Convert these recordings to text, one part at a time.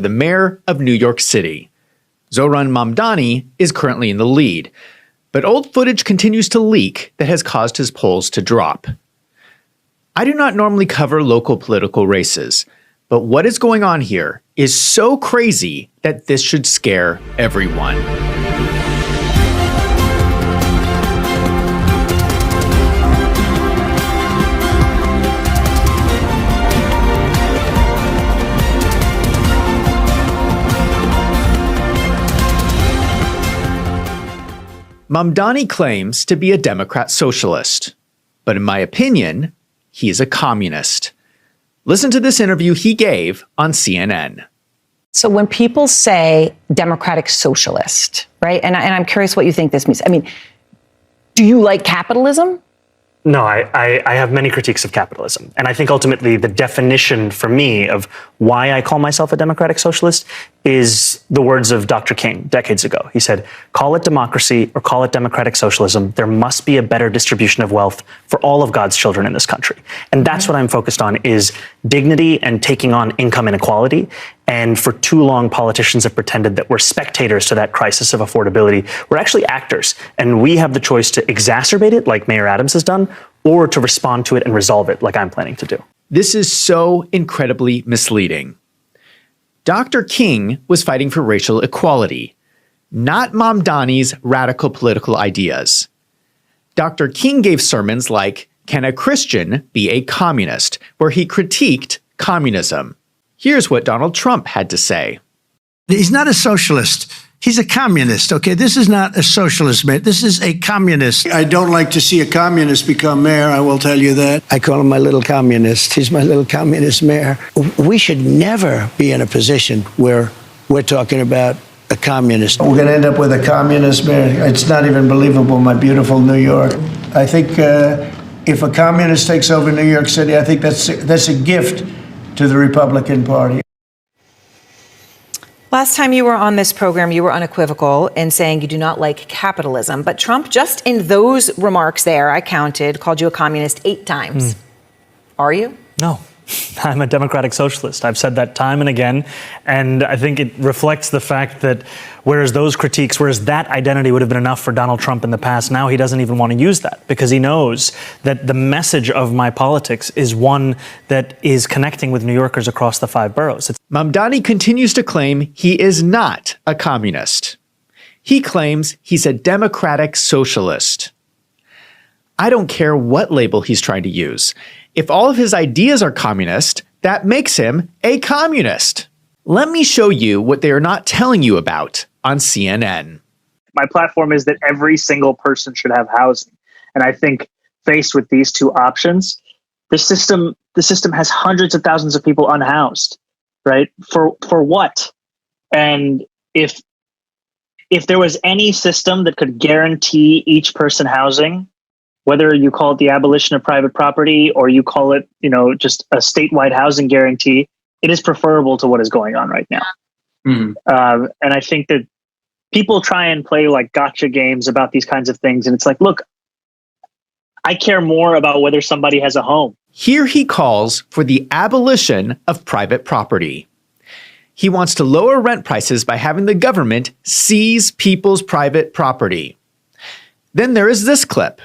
the mayor of New York City. Zohran Mamdani is currently in the lead, but old footage continues to leak that has caused his polls to drop. I do not normally cover local political races, but what is going on here is so crazy that this should scare everyone. Mamdani claims to be a Democrat socialist, but in my opinion, he is a communist. Listen to this interview he gave on CNN. So when people say democratic socialist, right, and I'm curious what you think this means. I mean, do you like capitalism? No, I have many critiques of capitalism. And I think ultimately the definition for me of why I call myself a democratic socialist is the words of Dr. King decades ago. He said, call it democracy or call it democratic socialism. There must be a better distribution of wealth for all of God's children in this country. And that's what I'm focused on, is dignity and taking on income inequality. And for too long, politicians have pretended that we're spectators to that crisis of affordability. We're actually actors, and we have the choice to exacerbate it, like Mayor Adams has done, or to respond to it and resolve it, like I'm planning to do. This is so incredibly misleading. Dr. King was fighting for racial equality, not Mamdani's radical political ideas. Dr. King gave sermons like, Can a Christian be a Communist?, where he critiqued communism. Here's what Donald Trump had to say. He's not a socialist. He's a communist, okay? This is not a socialist, man. This is a communist. I don't like to see a communist become mayor, I will tell you that. I call him my little communist. He's my little communist mayor. We should never be in a position where we're talking about a communist. We're going to end up with a communist mayor. It's not even believable, my beautiful New York. I think if a communist takes over New York City, I think that's a gift to the Republican Party. Last time you were on this program, you were unequivocal in saying you do not like capitalism. But Trump, just in those remarks there, I counted, called you a communist 8 times. Are you? No, I'm a democratic socialist. I've said that time and again. And I think it reflects the fact that whereas that identity would have been enough for Donald Trump in the past, now he doesn't even want to use that because he knows that the message of my politics is one that is connecting with New Yorkers across the 5 boroughs. Mamdani continues to claim he is not a communist. He claims he's a democratic socialist. I don't care what label he's trying to use. If all of his ideas are communist, that makes him a communist. Let me show you what they are not telling you about on CNN. My platform is that every single person should have housing. And I think faced with these two options, the system has hundreds of thousands of people unhoused, right? For what? And if there was any system that could guarantee each person housing, whether you call it the abolition of private property or you call it, just a statewide housing guarantee, it is preferable to what is going on right now. And I think that people try and play like gotcha games about these kinds of things. And it's like, look, I care more about whether somebody has a home. Here he calls for the abolition of private property. He wants to lower rent prices by having the government seize people's private property. Then there is this clip.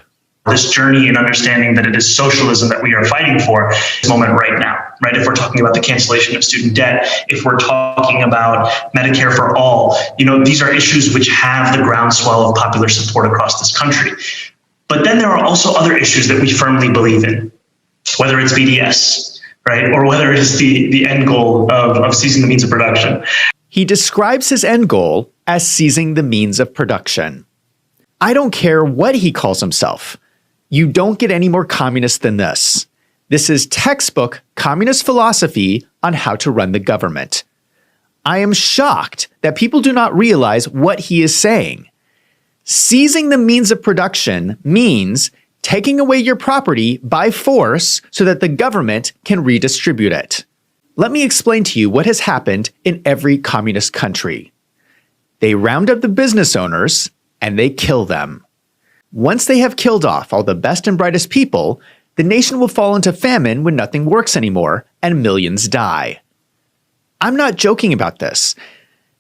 This journey and understanding that it is socialism that we are fighting for this moment right now, right? If we're talking about the cancellation of student debt, if we're talking about Medicare for all, these are issues which have the groundswell of popular support across this country. But then there are also other issues that we firmly believe in, whether it's BDS, right? Or whether it is the end goal of seizing the means of production. He describes his end goal as seizing the means of production. I don't care what he calls himself. You don't get any more communist than this. This is textbook communist philosophy on how to run the government. I am shocked that people do not realize what he is saying. Seizing the means of production means taking away your property by force so that the government can redistribute it. Let me explain to you what has happened in every communist country. They round up the business owners and they kill them. Once they have killed off all the best and brightest people, the nation will fall into famine when nothing works anymore and millions die. I'm not joking about this.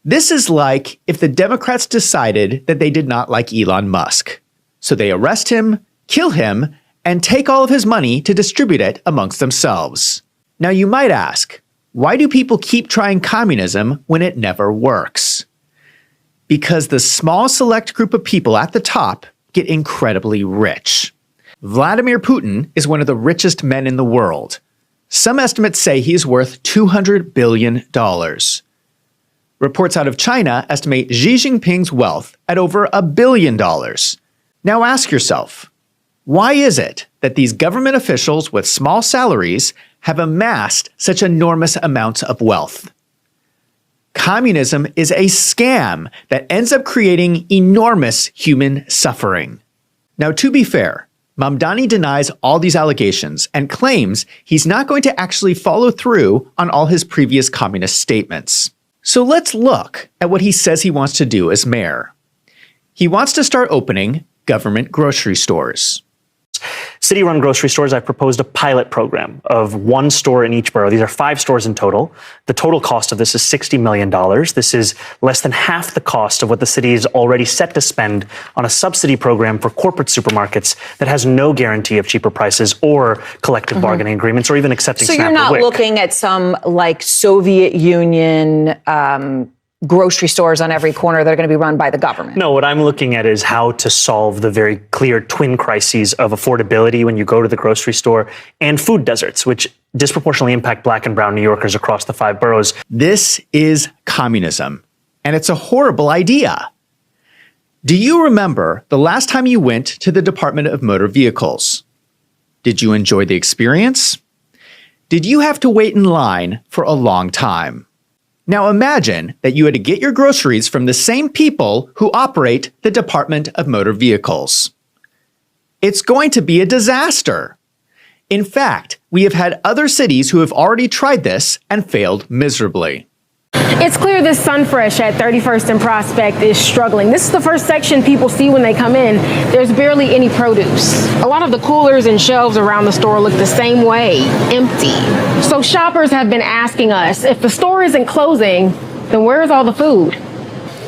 This is like if the Democrats decided that they did not like Elon Musk. So they arrest him, kill him, and take all of his money to distribute it amongst themselves. Now you might ask, why do people keep trying communism when it never works? Because the small select group of people at the top get incredibly rich. Vladimir Putin is one of the richest men in the world. Some estimates say he is worth $200 billion. Reports out of China estimate Xi Jinping's wealth at over $1 billion. Now ask yourself, why is it that these government officials with small salaries have amassed such enormous amounts of wealth? Communism is a scam that ends up creating enormous human suffering. Now, to be fair, Mamdani denies all these allegations and claims he's not going to actually follow through on all his previous communist statements. So let's look at what he says he wants to do as mayor. He wants to start opening government grocery stores. City-run grocery stores, I've proposed a pilot program of one store in each borough. These are 5 stores in total. The total cost of this is $60 million. This is less than half the cost of what the city is already set to spend on a subsidy program for corporate supermarkets that has no guarantee of cheaper prices or collective bargaining agreements or even accepting SNAP or WIC. So you're not looking at some like Soviet Union grocery stores on every corner that are going to be run by the government. No, what I'm looking at is how to solve the very clear twin crises of affordability when you go to the grocery store and food deserts, which disproportionately impact Black and brown New Yorkers across the 5 boroughs. This is communism, and it's a horrible idea. Do you remember the last time you went to the Department of Motor Vehicles? Did you enjoy the experience? Did you have to wait in line for a long time? Now imagine that you had to get your groceries from the same people who operate the Department of Motor Vehicles. It's going to be a disaster. In fact, we have had other cities who have already tried this and failed miserably. It's clear this Sunfresh at 31st and Prospect is struggling. This is the first section people see when they come in. There's barely any produce. A lot of the coolers and shelves around the store look the same way, empty. So shoppers have been asking us, if the store isn't closing, then where's all the food?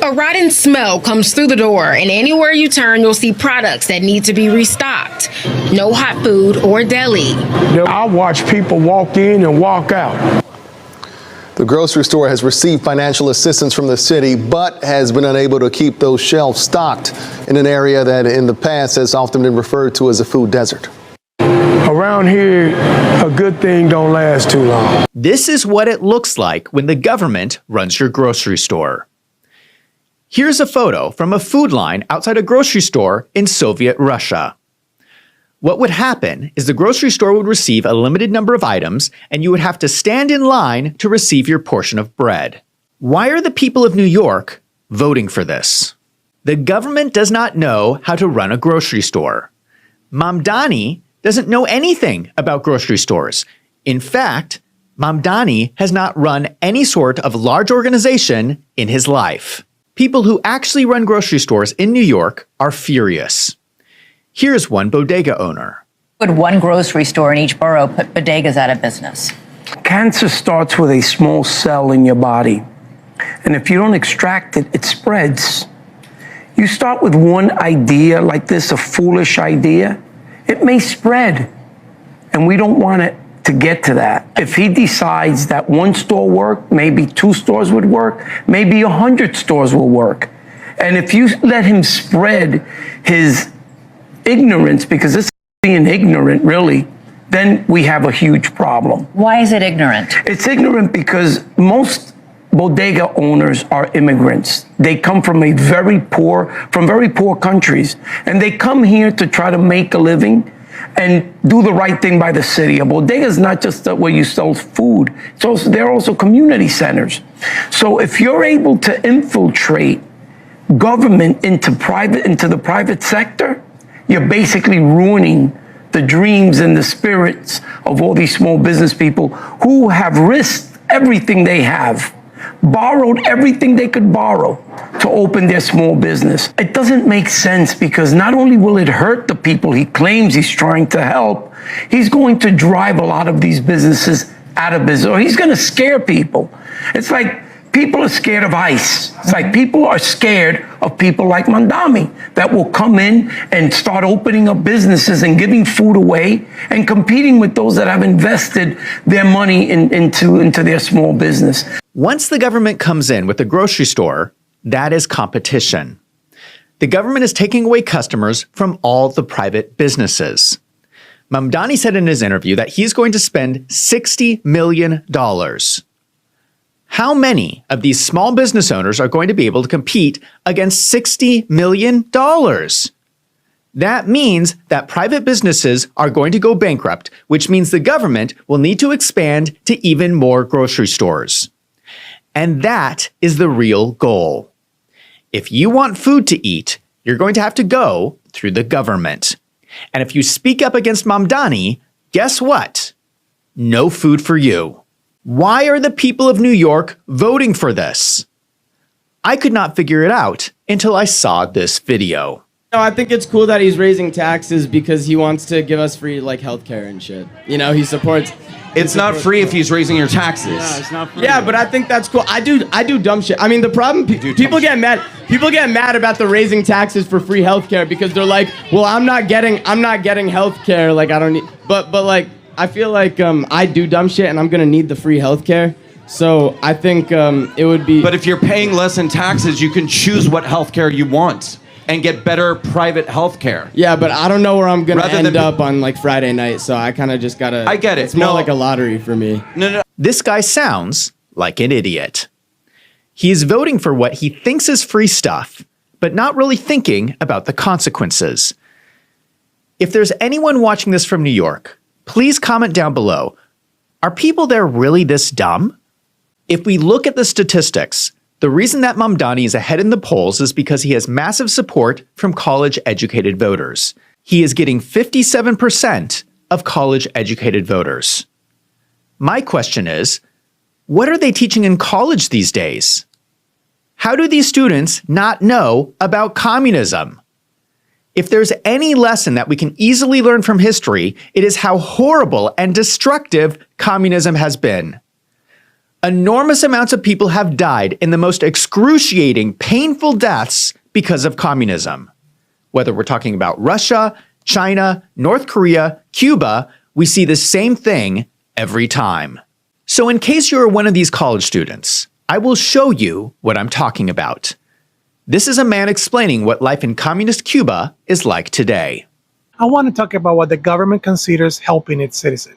A rotten smell comes through the door, and anywhere you turn, you'll see products that need to be restocked. No hot food or deli. I watch people walk in and walk out. The grocery store has received financial assistance from the city, but has been unable to keep those shelves stocked in an area that in the past has often been referred to as a food desert. Around here, a good thing don't last too long. This is what it looks like when the government runs your grocery store. Here's a photo from a food line outside a grocery store in Soviet Russia. What would happen is the grocery store would receive a limited number of items, and you would have to stand in line to receive your portion of bread. Why are the people of New York voting for this? The government does not know how to run a grocery store. Mamdani doesn't know anything about grocery stores. In fact, Mamdani has not run any sort of large organization in his life. People who actually run grocery stores in New York are furious. Here's one bodega owner. Would one grocery store in each borough put bodegas out of business? Cancer starts with a small cell in your body. And if you don't extract it, it spreads. You start with one idea like this, a foolish idea, it may spread. And we don't want it to get to that. If he decides that one store worked, maybe 2 stores would work, maybe 100 stores will work. And if you let him spread his ignorance, because this is being ignorant, really, then we have a huge problem. Why is it ignorant? It's ignorant because most bodega owners are immigrants. They come from very poor countries, and they come here to try to make a living and do the right thing by the city. A bodega is not just where you sell food. They're also community centers. So if you're able to infiltrate government into the private sector, you're basically ruining the dreams and the spirits of all these small business people who have risked everything they have, borrowed everything they could borrow to open their small business. It doesn't make sense because not only will it hurt the people he claims he's trying to help, he's going to drive a lot of these businesses out of business, or he's going to scare people. It's like people are scared of ICE. It's like people are scared of people like Mamdani that will come in and start opening up businesses and giving food away and competing with those that have invested their money into their small business. Once the government comes in with a grocery store, that is competition. The government is taking away customers from all the private businesses. Mamdani said in his interview that he's going to spend $60 million. How many of these small business owners are going to be able to compete against $60 million? That means that private businesses are going to go bankrupt, which means the government will need to expand to even more grocery stores. And that is the real goal. If you want food to eat, you're going to have to go through the government. And if you speak up against Mamdani, guess what? No food for you. Why are the people of New York voting for this? I could not figure it out until I saw this video. No, I think it's cool that he's raising taxes because he wants to give us free like healthcare and shit. You know, he supports. It's not free if he's raising your taxes. Yeah, it's not free. Yeah, but I think that's cool. I do dumb shit. I mean, the problem people get mad. People get mad about the raising taxes for free healthcare because they're like, well, I'm not getting healthcare. Like I don't need. But like I feel like I do dumb shit and I'm gonna need the free healthcare. So I think it would be. But if you're paying less in taxes, you can choose what healthcare you want and get better private health care. Yeah, but I don't know where I'm going to end up on like Friday night, so I kind of just got to... I get it. It's more like a lottery for me. No. This guy sounds like an idiot. He is voting for what he thinks is free stuff, but not really thinking about the consequences. If there's anyone watching this from New York, please comment down below. Are people there really this dumb? If we look at the statistics, the reason that Mamdani is ahead in the polls is because he has massive support from college-educated voters. He is getting 57% of college-educated voters. My question is, what are they teaching in college these days? How do these students not know about communism? If there's any lesson that we can easily learn from history, it is how horrible and destructive communism has been. Enormous amounts of people have died in the most excruciating, painful deaths because of communism. Whether we're talking about Russia, China, North Korea, Cuba, we see the same thing every time. So in case you're one of these college students, I will show you what I'm talking about. This is a man explaining what life in communist Cuba is like today. I want to talk about what the government considers helping its citizens.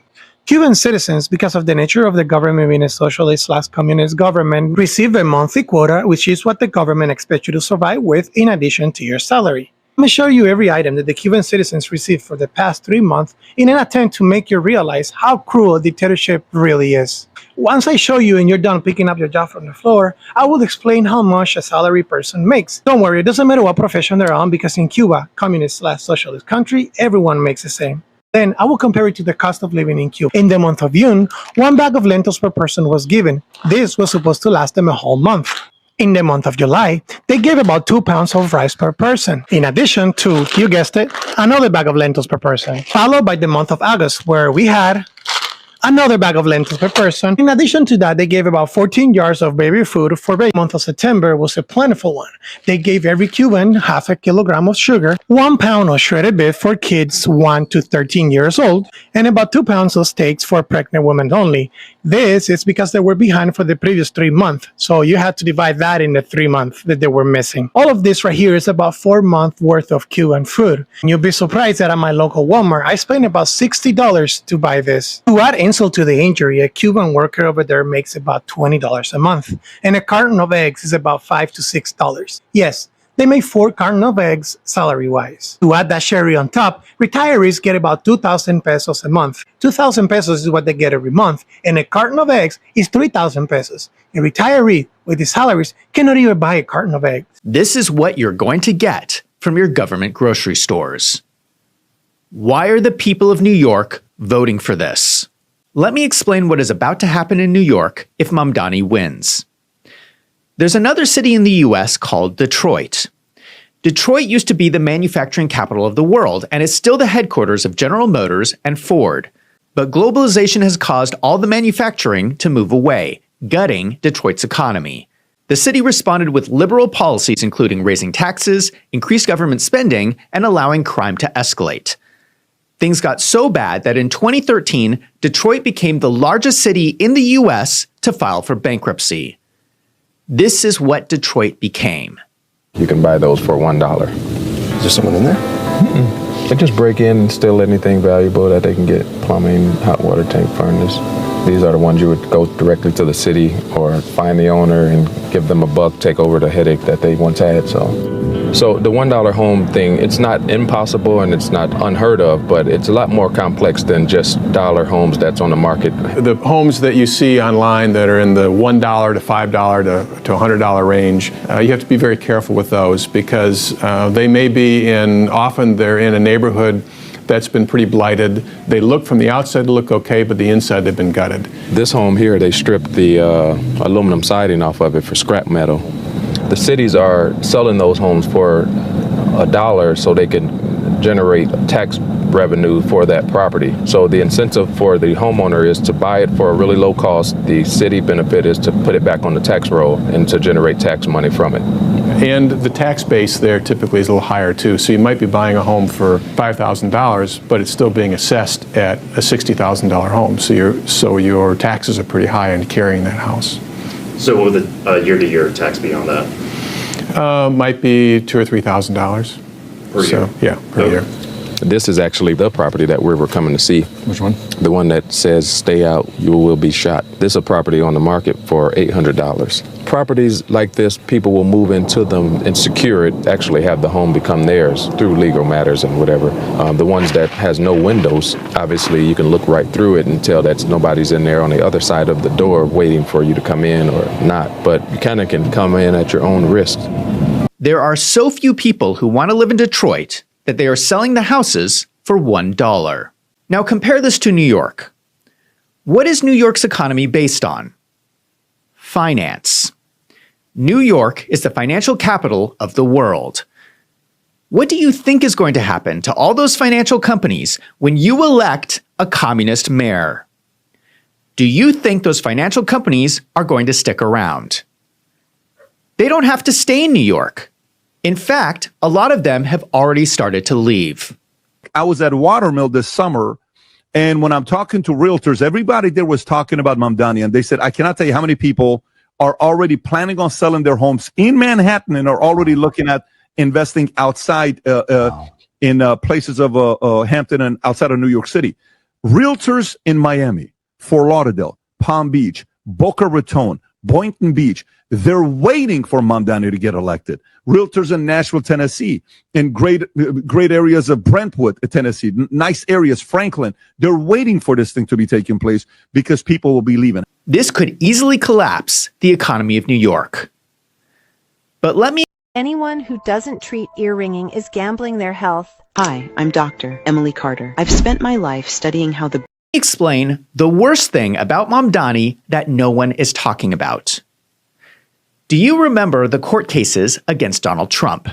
Cuban citizens, because of the nature of the government being a socialist/communist government, receive a monthly quota, which is what the government expects you to survive with in addition to your salary. Let me show you every item that the Cuban citizens received for the past 3 months in an attempt to make you realize how cruel a dictatorship really is. Once I show you and you're done picking up your job from the floor, I will explain how much a salary person makes. Don't worry, it doesn't matter what profession they're on because in Cuba, communist/socialist country, everyone makes the same. Then I will compare it to the cost of living in Cuba. In the month of June, 1 bag of lentils per person was given. This was supposed to last them a whole month. In the month of July, they gave about 2 pounds of rice per person, in addition to, you guessed it, another bag of lentils per person, followed by the month of August, where we had another bag of lentils per person. In addition to that, they gave about 14 jars of baby food. For the month of September was a plentiful one. They gave every Cuban half a kilogram of sugar, 1 pound of shredded beef for kids 1 to 13 years old, and about 2 pounds of steaks for pregnant women only. This is because they were behind for the previous 3 months, so you had to divide that into 3 months that they were missing. All of this right here is about 4 months worth of Cuban food. And you'll be surprised that at my local Walmart, I spent about $60 to buy this. To add insult to the injury, a Cuban worker over there makes about $20 a month, and a carton of eggs is about $5 to $6. Yes, they make 4 cartons of eggs salary-wise. To add that cherry on top, retirees get about 2,000 pesos a month. 2,000 pesos is what they get every month, and a carton of eggs is 3,000 pesos. A retiree with his salaries cannot even buy a carton of eggs. This is what you're going to get from your government grocery stores. Why are the people of New York voting for this? Let me explain what is about to happen in New York if Mamdani wins. There's another city in the US called Detroit. Detroit used to be the manufacturing capital of the world and is still the headquarters of General Motors and Ford. But globalization has caused all the manufacturing to move away, gutting Detroit's economy. The city responded with liberal policies including raising taxes, increased government spending, and allowing crime to escalate. Things got so bad that in 2013, Detroit became the largest city in the U.S. to file for bankruptcy. This is what Detroit became. You can buy those for $1. Is there someone in there? Mm-mm. They just break in and steal anything valuable that they can get. Plumbing, hot water tank, furnace. These are the ones you would go directly to the city or find the owner and give them a buck, take over the headache that they once had. So the $1 home thing, it's not impossible and it's not unheard of, but it's a lot more complex than just dollar homes that's on the market. The homes that you see online that are in the $1 to $5 to $100 range, you have to be very careful with those because they may be often they're in a neighborhood that's been pretty blighted. They look from the outside to look okay, but the inside they've been gutted. This home here, they stripped the aluminum siding off of it for scrap metal. The cities are selling those homes for $1 so they can generate tax revenue for that property. So the incentive for the homeowner is to buy it for a really low cost. The city benefit is to put it back on the tax roll and to generate tax money from it. And the tax base there typically is a little higher too. So you might be buying a home for $5,000, but it's still being assessed at a $60,000 home. So your taxes are pretty high in carrying that house. So what would the year-to-year tax be on that? Might be $2,000 or $3,000 per year. Yeah, per year. This is actually the property that we were coming to see. Which one? The one that says, "Stay out, you will be shot." This is a property on the market for $800. Properties like this, people will move into them and secure it, actually have the home become theirs through legal matters and whatever. The ones that has no windows, obviously you can look right through it and tell that nobody's in there on the other side of the door waiting for you to come in or not. But you kind of can come in at your own risk. There are so few people who want to live in Detroit that they are selling the houses for $1. Now compare this to New York. What is New York's economy based on? Finance. New York is the financial capital of the world. What do you think is going to happen to all those financial companies when you elect a communist mayor? Do you think those financial companies are going to stick around? They don't have to stay in New York. In fact, a lot of them have already started to leave. I was at Watermill this summer, and when I'm talking to realtors, everybody there was talking about Mamdani, and they said, I cannot tell you how many people are already planning on selling their homes in Manhattan and are already looking at investing outside in places of Hampton and outside of New York City. Realtors in Miami, Fort Lauderdale, Palm Beach, Boca Raton, Boynton Beach, they're waiting for Mamdani to get elected. Realtors in Nashville, Tennessee, in great areas of Brentwood, Tennessee, nice areas, Franklin, they're waiting for this thing to be taking place because people will be leaving. This could easily collapse the economy of New York. But let me... Anyone who doesn't treat ear ringing is gambling their health. Hi, I'm Dr. Emily Carter. I've spent my life studying how the... Explain the worst thing about Mamdani that no one is talking about. Do you remember the court cases against Donald Trump?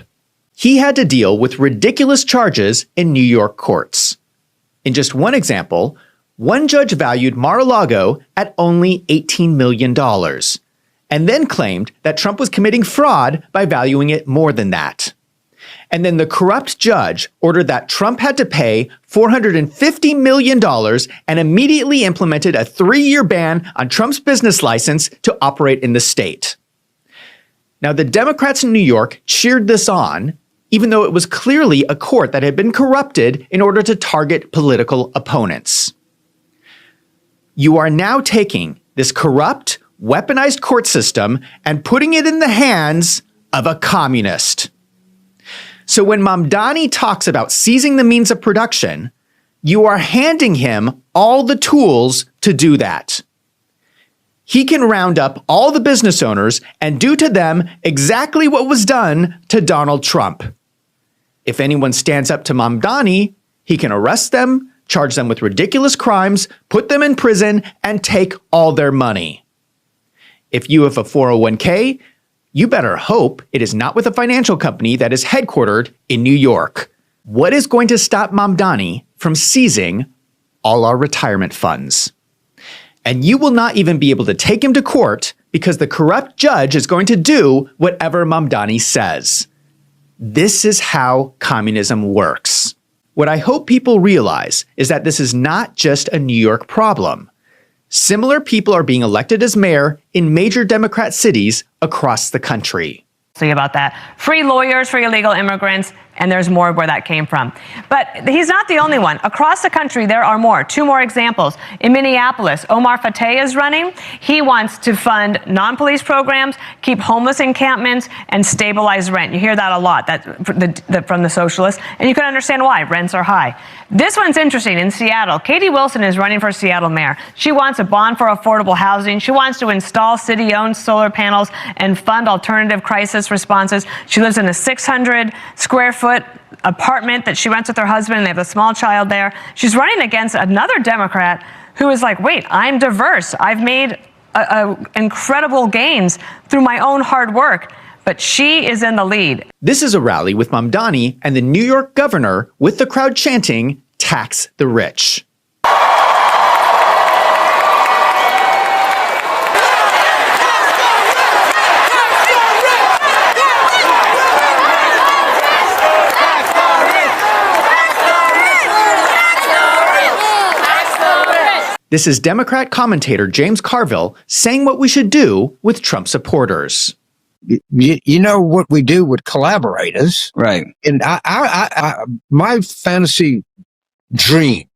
He had to deal with ridiculous charges in New York courts. In just one example, one judge valued Mar-a-Lago at only $18 million, and then claimed that Trump was committing fraud by valuing it more than that. And then the corrupt judge ordered that Trump had to pay $450 million and immediately implemented a 3-year ban on Trump's business license to operate in the state. Now, the Democrats in New York cheered this on, even though it was clearly a court that had been corrupted in order to target political opponents. You are now taking this corrupt, weaponized court system and putting it in the hands of a communist. So when Mamdani talks about seizing the means of production, you are handing him all the tools to do that. He can round up all the business owners and do to them exactly what was done to Donald Trump. If anyone stands up to Mamdani, he can arrest them, charge them with ridiculous crimes, put them in prison, and take all their money. If you have a 401k, you better hope it is not with a financial company that is headquartered in New York. What is going to stop Mamdani from seizing all our retirement funds? And you will not even be able to take him to court because the corrupt judge is going to do whatever Mamdani says. This is how communism works. What I hope people realize is that this is not just a New York problem. Similar people are being elected as mayor in major Democrat cities across the country. About that. Free lawyers for illegal immigrants, and there's more where that came from. But he's not the only one. Across the country, there are more. Two more examples. In Minneapolis, Omar Fateh is running. He wants to fund non-police programs, keep homeless encampments, and stabilize rent. You hear that a lot from the socialists, and you can understand why. Rents are high. This one's interesting. In Seattle, Katie Wilson is running for Seattle mayor. She wants a bond for affordable housing. She wants to install city-owned solar panels and fund alternative crisis responses. She lives in a 600-square-foot apartment that she rents with her husband, and they have a small child there. She's running against another Democrat who is like, wait, I'm diverse. I've made incredible gains through my own hard work. But she is in the lead. This is a rally with Mamdani and the New York governor with the crowd chanting, "Tax the rich." This is Democrat commentator James Carville saying what we should do with Trump supporters. You know what we do with collaborators, right? And my fantasy dream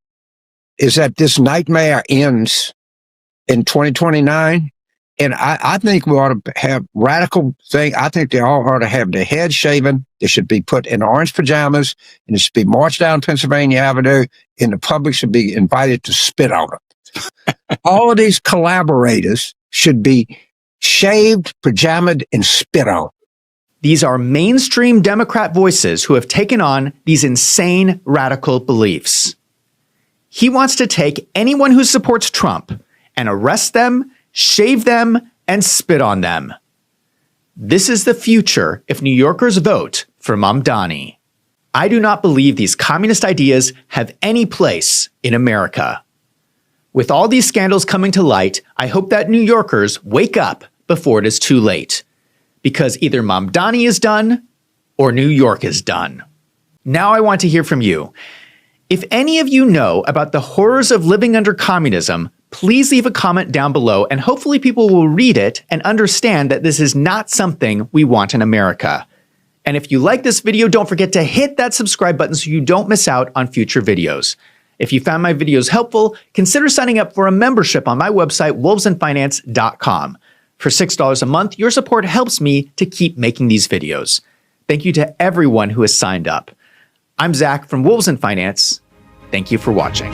is that this nightmare ends in 2029, and I think we ought to have radical thing. I think they all ought to have their heads shaven. They should be put in orange pajamas, and it should be marched down Pennsylvania Avenue, and the public should be invited to spit on it. All of these collaborators should be shaved, pajamaed, and spit on. These are mainstream Democrat voices who have taken on these insane radical beliefs. He wants to take anyone who supports Trump and arrest them, shave them, and spit on them. This is the future if New Yorkers vote for Mamdani. I do not believe these communist ideas have any place in America. With all these scandals coming to light, I hope that New Yorkers wake up before it is too late. Because either Mamdani is done or New York is done. Now I want to hear from you. If any of you know about the horrors of living under communism, please leave a comment down below and hopefully people will read it and understand that this is not something we want in America. And if you like this video, don't forget to hit that subscribe button so you don't miss out on future videos. If you found my videos helpful, consider signing up for a membership on my website, wolvesandfinance.com. For $6 a month, your support helps me to keep making these videos. Thank you to everyone who has signed up. I'm Zach from Wolves and Finance. Thank you for watching.